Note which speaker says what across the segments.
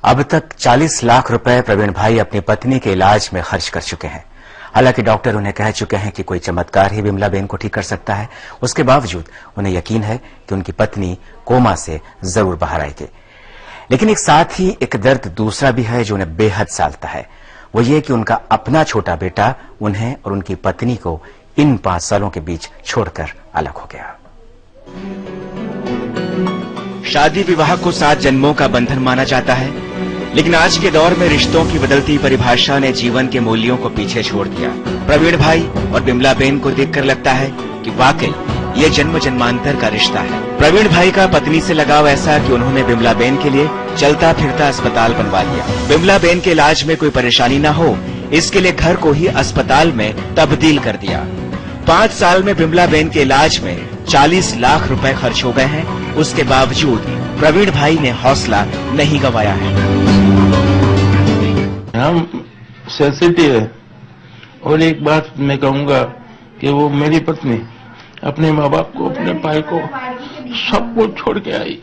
Speaker 1: अब तक 40 लाख रुपए प्रवीण भाई अपनी पत्नी के इलाज में खर्च कर चुके हैं। हालांकि डॉक्टर उन्हें कह चुके हैं कि कोई चमत्कार ही विमला बेन को ठीक कर सकता है। उसके बावजूद उन्हें यकीन है कि उनकी पत्नी कोमा से जरूर बाहर आएगी। लेकिन एक साथ ही एक दर्द दूसरा भी है जो उन्हें बेहद सालता है। वो ये कि उनका अपना छोटा बेटा उन्हें और उनकी पत्नी को इन 5 सालों के बीच छोड़कर अलग हो गया। शादी विवाह को 7 जन्मों का बंधन माना जाता है, लेकिन आज के दौर में रिश्तों की बदलती परिभाषा ने जीवन के मूल्यों को पीछे छोड़ दिया। प्रवीण भाई और विमला बेन को देखकर लगता है कि वाकई ये जन्म जन्मांतर का रिश्ता है। प्रवीण भाई का पत्नी से लगाव ऐसा कि उन्होंने विमला बेन के लिए चलता फिरता अस्पताल बनवा लिया। विमला बेन के इलाज में कोई परेशानी न हो, इसके लिए घर को ही अस्पताल में तब्दील कर दिया। 5 साल में विमला बेन के इलाज में 40 लाख रुपए खर्च हो गए हैं। उसके बावजूद प्रवीण भाई ने हौसला नहीं गंवाया है।
Speaker 2: हम सेंसिटिव है और एक बात मैं कहूंगा कि वो मेरी पत्नी अपने माँ बाप को, अपने भाई को, सबको छोड़ के आई।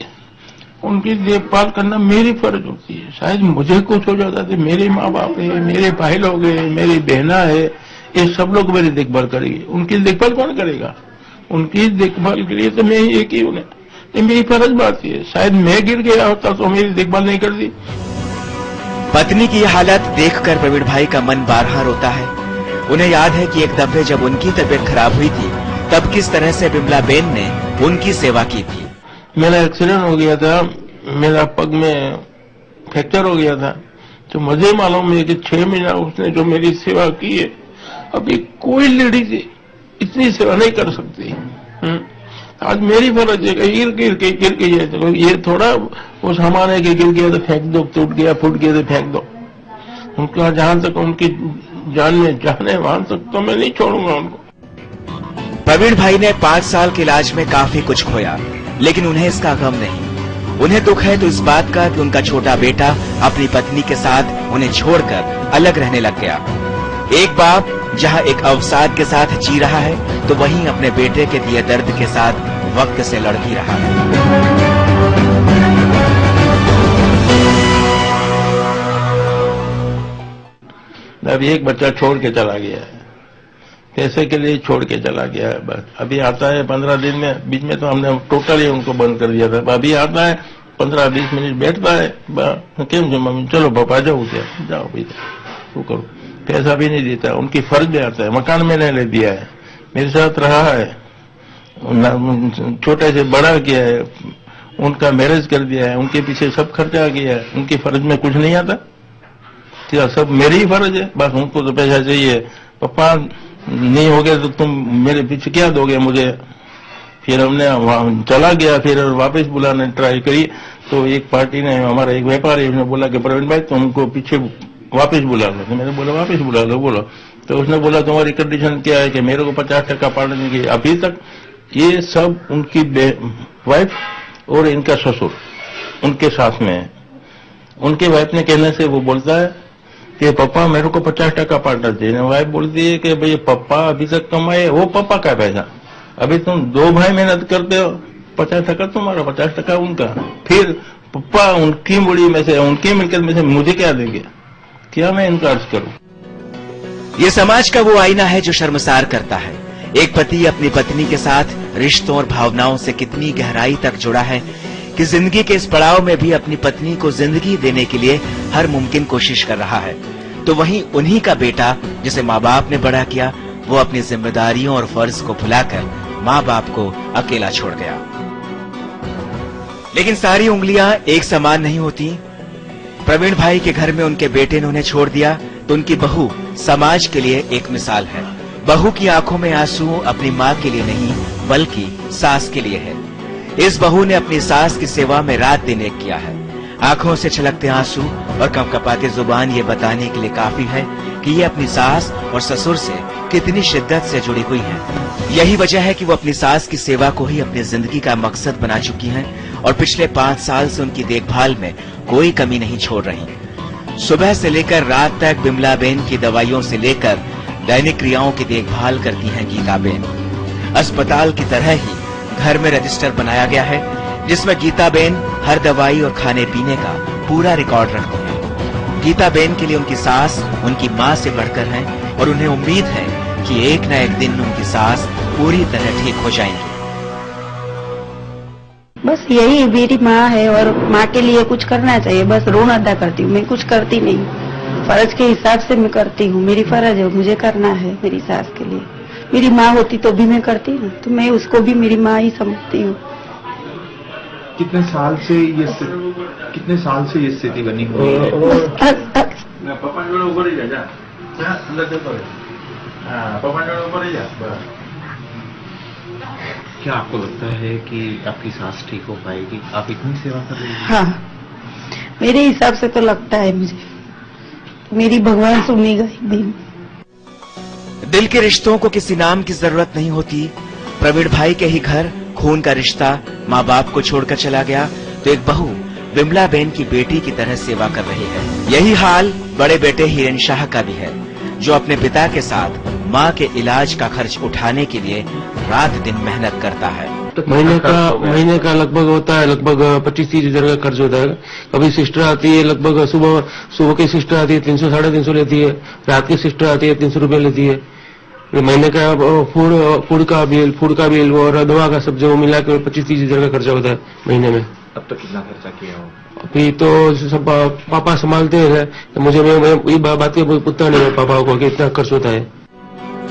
Speaker 2: उनकी देखभाल करना मेरी फर्ज होती है। शायद मुझे कुछ हो जाता तो मेरे माँ बाप है, मेरे भाई लोग है, मेरी बहना है, ये सब लोग मेरी देखभाल करेंगे। उनकी देखभाल कौन करेगा? उनकी देखभाल के लिए तो मैं ही एक ही हूं। ये मेरी फर्ज बात है। शायद मैं गिर गया होता तो मेरी देखभाल नहीं करती।
Speaker 1: पत्नी की यह हालत देखकर प्रवीण भाई का मन बारहा रोता है। उन्हें याद है कि एक दफे जब उनकी तबीयत खराब हुई थी तब किस तरह से विमला बेन ने उनकी सेवा की थी।
Speaker 2: मेरा एक्सीडेंट हो गया था, मेरा पग में फ्रैक्चर हो गया था, तो मुझे मालूम है कि 6 महीना उसने जो मेरी सेवा की है, अभी कोई लेडीज इतनी सेवा नहीं कर सकती। आज मेरी फर्ज है कि गिर के तो ये थोड़ा वो सामान है कि गिर गया तो फेंक दो, टूट गया फूट गया तो फेंक दो। उनका जहां तक उनकी जान में जाने वहां तक तो मैं नहीं छोड़ूंगा उनको।
Speaker 1: प्रवीण भाई ने 5 साल के इलाज में काफी कुछ खोया, लेकिन उन्हें इसका गम नहीं। उन्हें दुख है तो इस बात का कि उनका छोटा बेटा अपनी पत्नी के साथ उन्हें छोड़कर अलग रहने लग गया। एक बाप जहां एक अवसाद के साथ जी रहा है तो वहीं अपने बेटे के दिए दर्द के साथ वक्त से लड़ भी रहा है।
Speaker 2: अभी एक बच्चा छोड़ के चला गया है, पैसे के लिए छोड़ के चला गया है। बस अभी आता है 15 दिन में, बीच में तो हमने टोटली उनको बंद कर दिया था। अभी आता है 15-20 मिनट बैठता है, क्यों जो मम्मी चलो पापा जाओ, जाओ भैया वो करो। पैसा भी नहीं देता, उनकी फर्ज में आता है। मकान मैंने ले दिया है, मेरे साथ रहा है, छोटे से बड़ा किया है, उनका मैरिज कर दिया है, उनके पीछे सब खर्चा किया है। उनकी फर्ज में कुछ नहीं आता क्या? सब मेरी ही फर्ज है। बस उनको तो पैसा चाहिए। पापा नहीं हो गया तो तुम मेरे पीछे क्या दोगे मुझे? फिर हमने वहां चला गया, फिर वापस बुलाने ट्राई करी तो एक पार्टी ने, हमारा एक व्यापारी, उसने बोला कि प्रवीण भाई तुमको पीछे वापस बुला लो। तो मैंने बोला वापस बुला लो, बोलो। तो उसने बोला तुम्हारी कंडीशन क्या है कि मेरे को 50% पार्टनर की। अभी तक ये सब उनकी वाइफ और इनका ससुर उनके साथ में है। उनके वाइफ ने कहने से वो बोलता है कि पापा मेरे को 50% पार्टनर चाहिए। वाइफ बोलती है कि भाई पापा अभी तक कमाए, वो पापा का पैसा, अभी तुम 2 भाई मेहनत करते हो, 50% तुम्हारा 50% उनका। फिर पापा उनकी मुड़ी में से, उनकी मिलकत में से मुझे क्या देंगे? क्या मैं इनका अर्ज करूं?
Speaker 1: ये समाज का वो आईना है जो शर्मसार करता है। एक पति अपनी पत्नी के साथ रिश्तों और भावनाओं से कितनी गहराई तक जुड़ा है कि जिंदगी के इस पड़ाव में भी अपनी पत्नी को जिंदगी देने के लिए हर मुमकिन कोशिश कर रहा है। तो वहीं उन्हीं का बेटा जिसे माँ बाप ने बड़ा किया, वो अपनी जिम्मेदारियों और फर्ज को भुलाकर माँ बाप को अकेला छोड़ गया। लेकिन सारी उंगलियां एक समान नहीं होती। प्रवीण भाई के घर में उनके बेटे ने उन्हें छोड़ दिया तो उनकी बहू समाज के लिए एक मिसाल है। बहू की आंखों में आंसू अपनी माँ के लिए नहीं बल्कि सास के लिए है। इस बहू ने अपनी सास की सेवा में रात दिन एक किया है। आंखों से छलकते आंसू और कपकपाती जुबान ये बताने के लिए काफी है कि ये अपनी सास और ससुर से कितनी शिद्दत से जुड़ी हुई है। यही वजह है कि वो अपनी सास की सेवा को ही अपनी जिंदगी का मकसद बना चुकी हैं और पिछले 5 साल से उनकी देखभाल में कोई कमी नहीं छोड़ रही। सुबह से लेकर रात तक विमला बेन की दवाइयों से लेकर दैनिक क्रियाओं की देखभाल करती हैं गीता बेन। अस्पताल की तरह ही घर में रजिस्टर बनाया गया है जिसमें गीताबेन हर दवाई और खाने पीने का पूरा रिकॉर्ड रखती हैं। गीताबेन के लिए उनकी सास उनकी माँ से बढ़कर है और उन्हें उम्मीद है कि एक न एक दिन उनकी सास पूरी तरह ठीक हो जाएंगी।
Speaker 3: बस यही मेरी माँ है और माँ के लिए कुछ करना चाहिए, बस ऋण अदा करती हूँ, मैं कुछ करती नहीं। फर्ज के हिसाब से मैं करती हूँ, मेरी फर्ज है, मुझे करना है मेरी सास के लिए। मेरी माँ होती तो भी मैं करती ना, तो मैं उसको भी मेरी माँ ही समझती हूँ।
Speaker 4: कितने साल से ये स्थिति बनी हुई है? क्या आपको लगता है कि आपकी सास ठीक हो पाएगी? आप इतनी सेवा कर रही हैं।
Speaker 3: हाँ, मेरे हिसाब से तो लगता है मुझे, मेरी भगवान सुनेगा एक दिन।
Speaker 1: दिल के रिश्तों को किसी नाम की जरूरत नहीं होती। प्रवीण भाई के ही घर खून का रिश्ता माँ बाप को छोड़कर चला गया तो एक बहू विमला बेन की बेटी की तरह सेवा कर रही है। यही हाल बड़े बेटे हिरेन शाह का भी है, जो अपने पिता के साथ माँ के इलाज का खर्च उठाने के लिए रात दिन मेहनत करता है।
Speaker 5: महीने का लगभग होता है, लगभग 25-30 हजार का खर्च होता है। कभी सिस्टर आती है, लगभग सुबह की सिस्टर आती है 300-350 लेती है, रात की सिस्टर आती है 300 रुपये लेती है। महीने का फूड का बिल और दवा का सब जो मिला के 25-30 हजार का खर्चा होता है महीने में।
Speaker 4: अब तक कितना खर्चा किया हो?
Speaker 5: अभी तो सब पापा संभालते हैं, तो मुझे ये बात पूछता नहीं पापा को कि इतना खर्च होता है।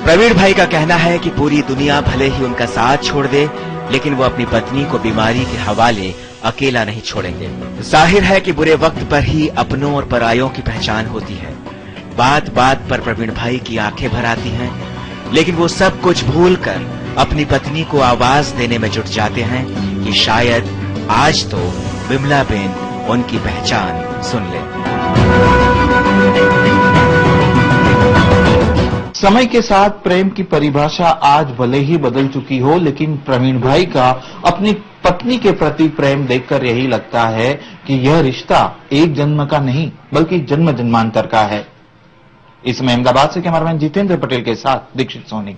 Speaker 1: प्रवीण भाई का कहना है कि पूरी दुनिया भले ही उनका साथ छोड़ दे, लेकिन वो अपनी पत्नी को बीमारी के हवाले अकेला नहीं छोड़ेंगे। जाहिर है कि बुरे वक्त पर ही अपनों और परायों की पहचान होती है। बात बात पर प्रवीण भाई की आंखें भर आती हैं, लेकिन वो सब कुछ भूलकर अपनी पत्नी को आवाज देने में जुट जाते हैं कि शायद आज तो विमला बेन उनकी पहचान सुन ले।
Speaker 4: समय के साथ प्रेम की परिभाषा आज भले ही बदल चुकी हो, लेकिन प्रवीण भाई का अपनी पत्नी के प्रति प्रेम देखकर यही लगता है कि यह रिश्ता एक जन्म का नहीं बल्कि जन्म जन्मांतर का है। इसमें अहमदाबाद से कैमरामैन जितेंद्र पटेल के साथ दीक्षित सोनी।